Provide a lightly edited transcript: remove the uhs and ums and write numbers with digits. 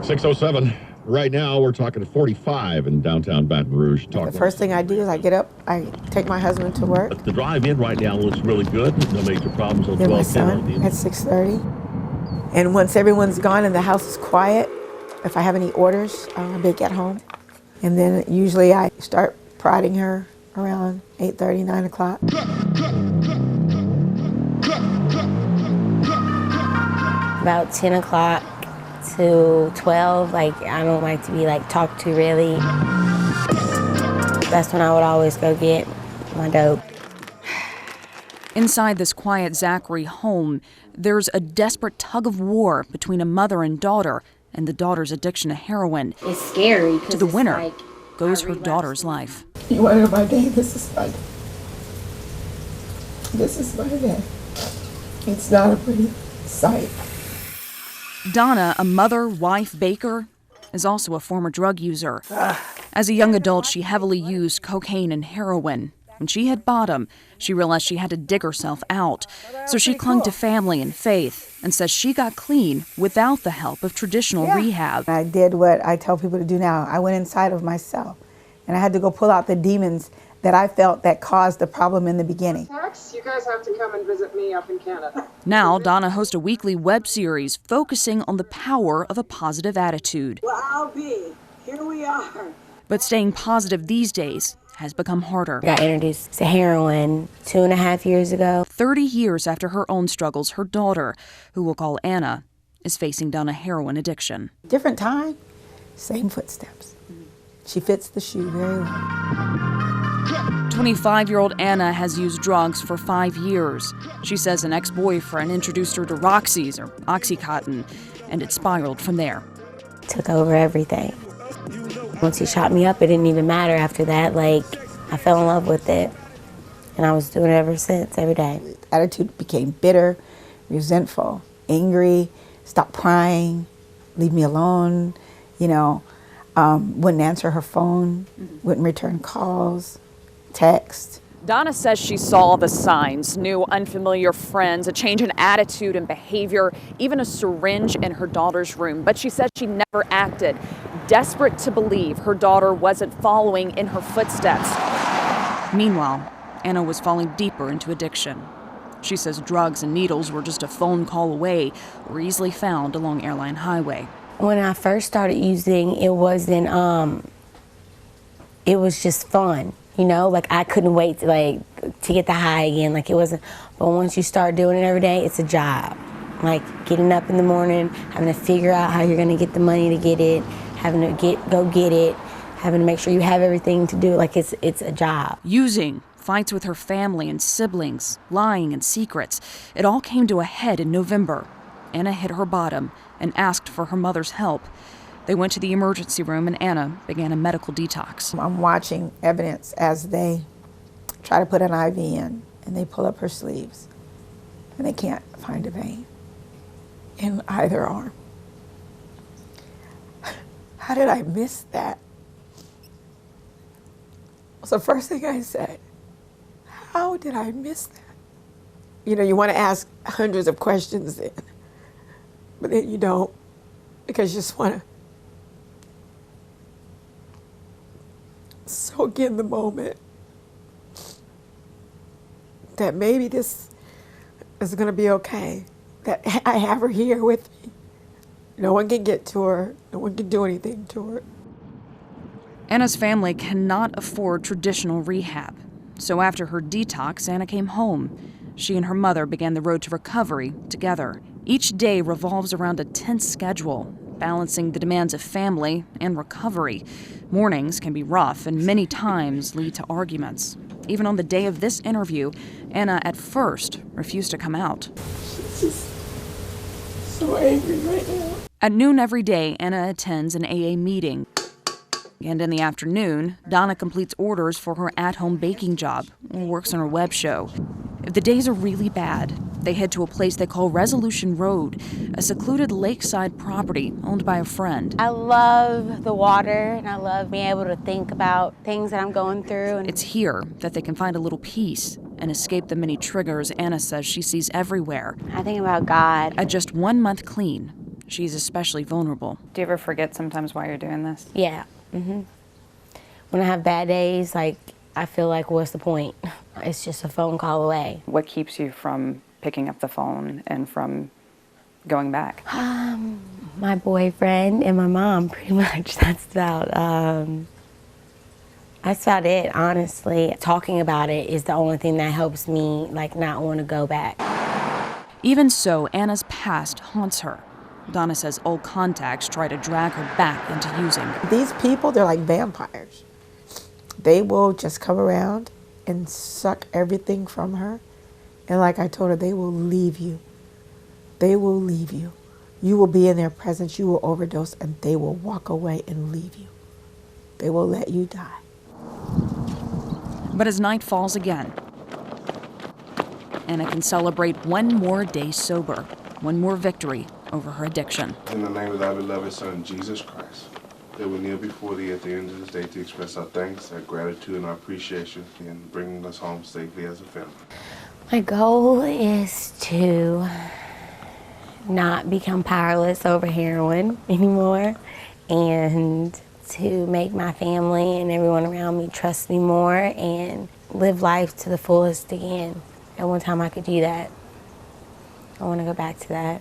6:07. Right now, we're talking 45 in downtown Baton Rouge. The first thing I do is I get up, I take my husband to work. The drive-in right now looks really good. No major problems on 12. Then my son at 6:30. And once everyone's gone and the house is quiet, if I have any orders, I bake at home. And then usually I start prodding her around 8:30, 9 o'clock. About 10 o'clock to 12, I don't like to be talked to really. That's when I would always go get my dope. Inside this quiet Zachary home, there's a desperate tug of war between a mother and daughter and the daughter's addiction to heroin. It's scary. To the winner goes her daughter's life. You want to know my day? This is my day. This is my day. It's not a pretty sight. Donna, a mother, wife, baker, is also a former drug user. As a young adult, she heavily used cocaine and heroin. When she hit bottom, she realized she had to dig herself out. So she clung to family and faith and says she got clean without the help of traditional rehab. I did what I tell people to do now. I went inside of myself, and I had to go pull out the demons that I felt that caused the problem in the beginning. You guys have to come and visit me up in Canada. Now, Donna hosts a weekly web series focusing on the power of a positive attitude. Well, I'll be. Here we are. But staying positive these days has become harder. I got introduced to heroin 2.5 years ago. 30 years after her own struggles, her daughter, who we'll call Anna, is facing down a heroin addiction. Different time, same footsteps. She fits the shoe very well. 25-year-old Anna has used drugs for 5 years. She says an ex-boyfriend introduced her to Roxy's or Oxycontin, and it spiraled from there. Took over everything. Once he shot me up, it didn't even matter after that. I fell in love with it, and I was doing it ever since, every day. Attitude became bitter, resentful, angry, stopped crying, leave me alone, wouldn't answer her phone, wouldn't return calls, text. Donna says she saw the signs, new unfamiliar friends, a change in attitude and behavior, even a syringe in her daughter's room. But she said she never acted, desperate to believe her daughter wasn't following in her footsteps. Meanwhile, Anna was falling deeper into addiction. She says drugs and needles were just a phone call away or easily found along Airline Highway. When I first started using, it was just fun. I couldn't wait to get the high again. It wasn't, but once you start doing it every day, it's a job. Getting up in the morning, having to figure out how you're gonna get the money to get it, having to go get it, having to make sure you have everything to do it. It's a job. Using, fights with her family and siblings, lying and secrets. It all came to a head in November. Anna hit her bottom and asked for her mother's help. They went to the emergency room and Anna began a medical detox. I'm watching evidence as they try to put an IV in, and they pull up her sleeves, and they can't find a vein in either arm. How did I miss that? Was the first thing I said. How did I miss that? You want to ask hundreds of questions then, but then you don't, because you just want to soak in the moment that maybe this is going to be okay, that I have her here with me. No one can get to her. No one can do anything to her. Anna's family cannot afford traditional rehab. So after her detox, Anna came home. She and her mother began the road to recovery together. Each day revolves around a tense schedule, balancing the demands of family and recovery. Mornings can be rough and many times lead to arguments. Even on the day of this interview, Anna at first refused to come out. She's just so angry right now. At noon every day, Anna attends an AA meeting. And in the afternoon, Donna completes orders for her at-home baking job and works on her web show. If the days are really bad, they head to a place they call Resolution Road, a secluded lakeside property owned by a friend. I love the water, and I love being able to think about things that I'm going through. It's here that they can find a little peace and escape the many triggers Anna says she sees everywhere. I think about God. At just 1 month clean, she's especially vulnerable. Do you ever forget sometimes why you're doing this? Yeah. When I have bad days, like, I feel like, what's the point? It's just a phone call away. What keeps you from picking up the phone and from going back? My boyfriend and my mom, pretty much. That's about it, honestly. Talking about it is the only thing that helps me, like, not want to go back. Even so, Anna's past haunts her. Donna says old contacts try to drag her back into using. These people, they're like vampires. They will just come around and suck everything from her. And like I told her, they will leave you. They will leave you. You will be in their presence, you will overdose, and they will walk away and leave you. They will let you die. But as night falls again, Anna can celebrate one more day sober, one more victory over her addiction. In the name of thy beloved Son, Jesus Christ, that we kneel before thee at the end of this day to express our thanks, our gratitude, and our appreciation in bringing us home safely as a family. My goal is to not become powerless over heroin anymore, and to make my family and everyone around me trust me more and live life to the fullest again. At one time I could do that. I want to go back to that.